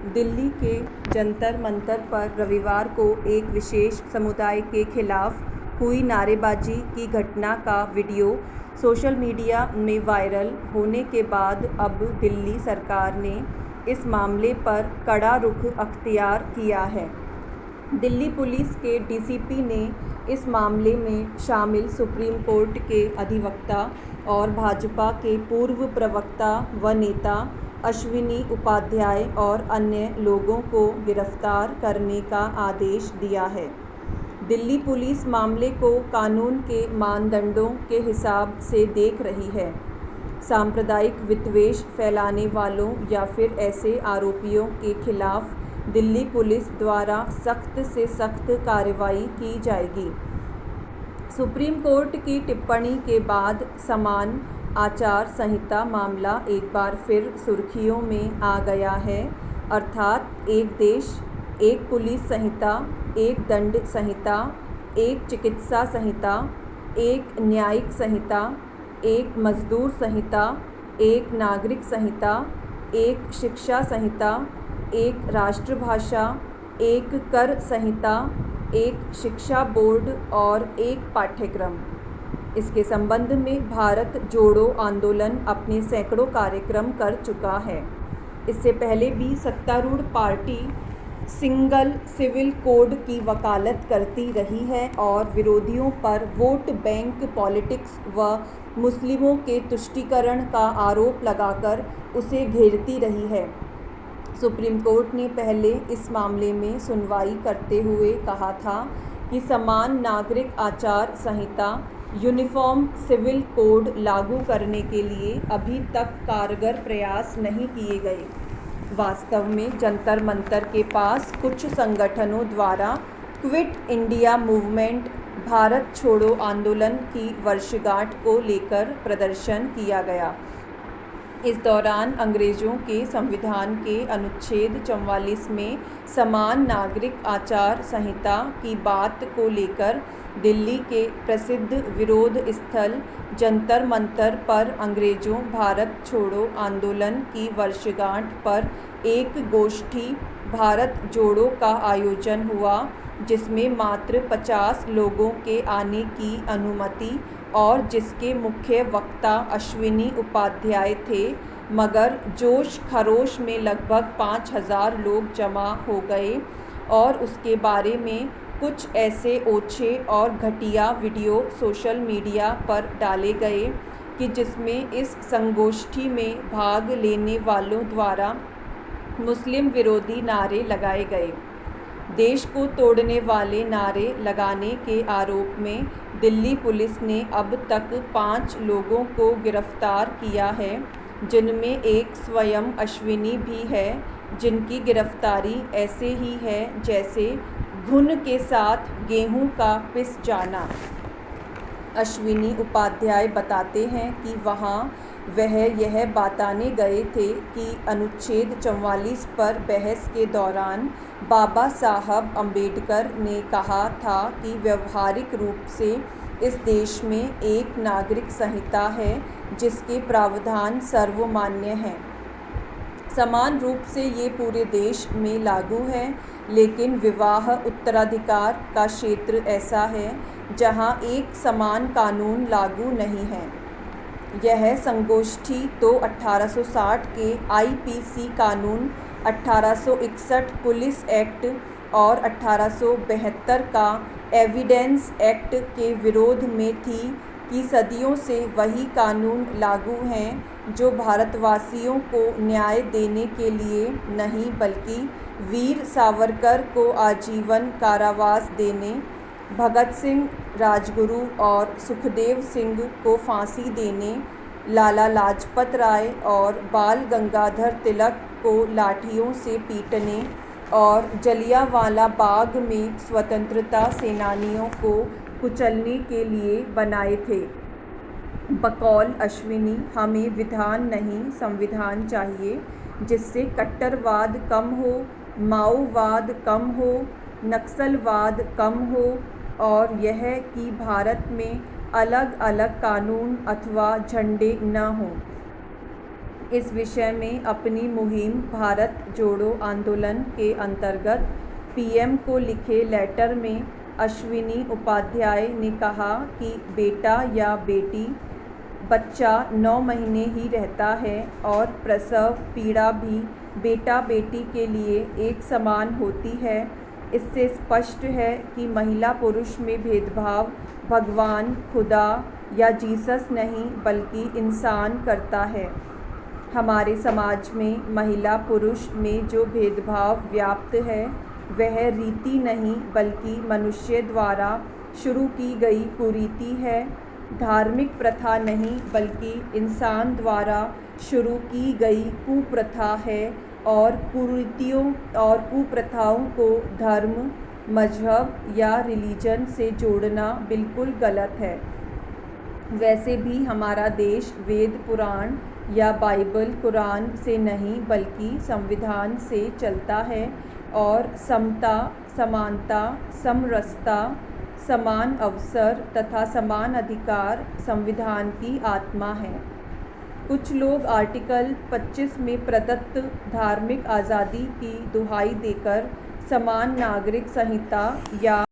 दिल्ली के जंतर मंतर पर रविवार को एक विशेष समुदाय के खिलाफ हुई नारेबाजी की घटना का वीडियो सोशल मीडिया में वायरल होने के बाद अब दिल्ली सरकार ने इस मामले पर कड़ा रुख अख्तियार किया है। दिल्ली पुलिस के डीसीपी ने इस मामले में शामिल सुप्रीम कोर्ट के अधिवक्ता और भाजपा के पूर्व प्रवक्ता व नेता अश्विनी उपाध्याय और अन्य लोगों को गिरफ्तार करने का आदेश दिया है। दिल्ली पुलिस मामले को कानून के मानदंडों के हिसाब से देख रही है। सांप्रदायिक विद्वेष फैलाने वालों या फिर ऐसे आरोपियों के खिलाफ दिल्ली पुलिस द्वारा सख्त से सख्त कार्रवाई की जाएगी। सुप्रीम कोर्ट की टिप्पणी के बाद समान आचार संहिता मामला एक बार फिर सुर्खियों में आ गया है। अर्थात एक देश, एक पुलिस संहिता, एक दंड संहिता, एक चिकित्सा संहिता, एक न्यायिक संहिता, एक मजदूर संहिता, एक नागरिक संहिता, एक शिक्षा संहिता, एक राष्ट्रभाषा, एक कर संहिता, एक शिक्षा बोर्ड और एक पाठ्यक्रम। इसके संबंध में भारत जोड़ो आंदोलन अपने सैकड़ों कार्यक्रम कर चुका है। इससे पहले भी सत्तारूढ़ पार्टी सिंगल सिविल कोड की वकालत करती रही है और विरोधियों पर वोट बैंक पॉलिटिक्स व मुस्लिमों के तुष्टीकरण का आरोप लगाकर उसे घेरती रही है। सुप्रीम कोर्ट ने पहले इस मामले में सुनवाई करते हुए कहा था कि समान नागरिक आचार संहिता यूनिफॉर्म सिविल कोड लागू करने के लिए अभी तक कारगर प्रयास नहीं किए गए। वास्तव में जंतर मंतर के पास कुछ संगठनों द्वारा क्विट इंडिया मूवमेंट, भारत छोड़ो आंदोलन की वर्षगांठ को लेकर प्रदर्शन किया गया। इस दौरान अंग्रेज़ों के संविधान के अनुच्छेद 44 में समान नागरिक आचार संहिता की बात को लेकर दिल्ली के प्रसिद्ध विरोध स्थल जंतर मंतर पर अंग्रेज़ों भारत छोड़ो आंदोलन की वर्षगांठ पर एक गोष्ठी भारत जोड़ो का आयोजन हुआ, जिसमें मात्र 50 लोगों के आने की अनुमति और जिसके मुख्य वक्ता अश्विनी उपाध्याय थे, मगर जोश खरोश में लगभग 5000 लोग जमा हो गए और उसके बारे में कुछ ऐसे ओछे और घटिया वीडियो सोशल मीडिया पर डाले गए कि जिसमें इस संगोष्ठी में भाग लेने वालों द्वारा मुस्लिम विरोधी नारे लगाए गए। देश को तोड़ने वाले नारे लगाने के आरोप में दिल्ली पुलिस ने अब तक 5 लोगों को गिरफ्तार किया है, जिनमें एक स्वयं अश्विनी भी है, जिनकी गिरफ्तारी ऐसे ही है जैसे घुन के साथ गेहूं का पिस जाना। अश्विनी उपाध्याय बताते हैं कि वहां वह यह बताने गए थे कि अनुच्छेद 44 पर बहस के दौरान बाबा साहब अम्बेडकर ने कहा था कि व्यवहारिक रूप से इस देश में एक नागरिक संहिता है जिसके प्रावधान सर्वमान्य हैं। समान रूप से ये पूरे देश में लागू है, लेकिन विवाह उत्तराधिकार का क्षेत्र ऐसा है जहां एक समान कानून लागू नहीं है। यह संगोष्ठी तो 1860 के आईपीसी कानून, 1861 पुलिस एक्ट और 1872 का एविडेंस एक्ट के विरोध में थी कि सदियों से वही कानून लागू हैं जो भारतवासियों को न्याय देने के लिए नहीं बल्कि वीर सावरकर को आजीवन कारावास देने, भगत सिंह, राजगुरु और सुखदेव सिंह को फांसी देने, लाला लाजपत राय और बाल गंगाधर तिलक को लाठियों से पीटने और जलियांवाला बाग में स्वतंत्रता सेनानियों को कुचलने के लिए बनाए थे। बकौल अश्विनी, हमें विधान नहीं संविधान चाहिए जिससे कट्टरवाद कम हो, माओवाद कम हो, नक्सलवाद कम हो और यह कि भारत में अलग अलग कानून अथवा झंडे न हों। इस विषय में अपनी मुहिम भारत जोड़ो आंदोलन के अंतर्गत पीएम को लिखे लेटर में अश्विनी उपाध्याय ने कहा कि बेटा या बेटी बच्चा 9 महीने ही रहता है और प्रसव पीड़ा भी बेटा बेटी के लिए एक समान होती है। इससे स्पष्ट है कि महिला पुरुष में भेदभाव भगवान, खुदा या जीसस नहीं बल्कि इंसान करता है। हमारे समाज में महिला पुरुष में जो भेदभाव व्याप्त है वह रीति नहीं बल्कि मनुष्य द्वारा शुरू की गई कुरीति है। धार्मिक प्रथा नहीं बल्कि इंसान द्वारा शुरू की गई कुप्रथा है और कुरीतियों और कुप्रथाओं को धर्म, मजहब या रिलीजन से जोड़ना बिल्कुल गलत है। वैसे भी हमारा देश वेद पुराण या बाइबल कुरान से नहीं बल्कि संविधान से चलता है और समता, समानता, समरसता, समान अवसर तथा समान अधिकार संविधान की आत्मा है। कुछ लोग आर्टिकल 25 में प्रदत्त धार्मिक आज़ादी की दुहाई देकर समान नागरिक संहिता या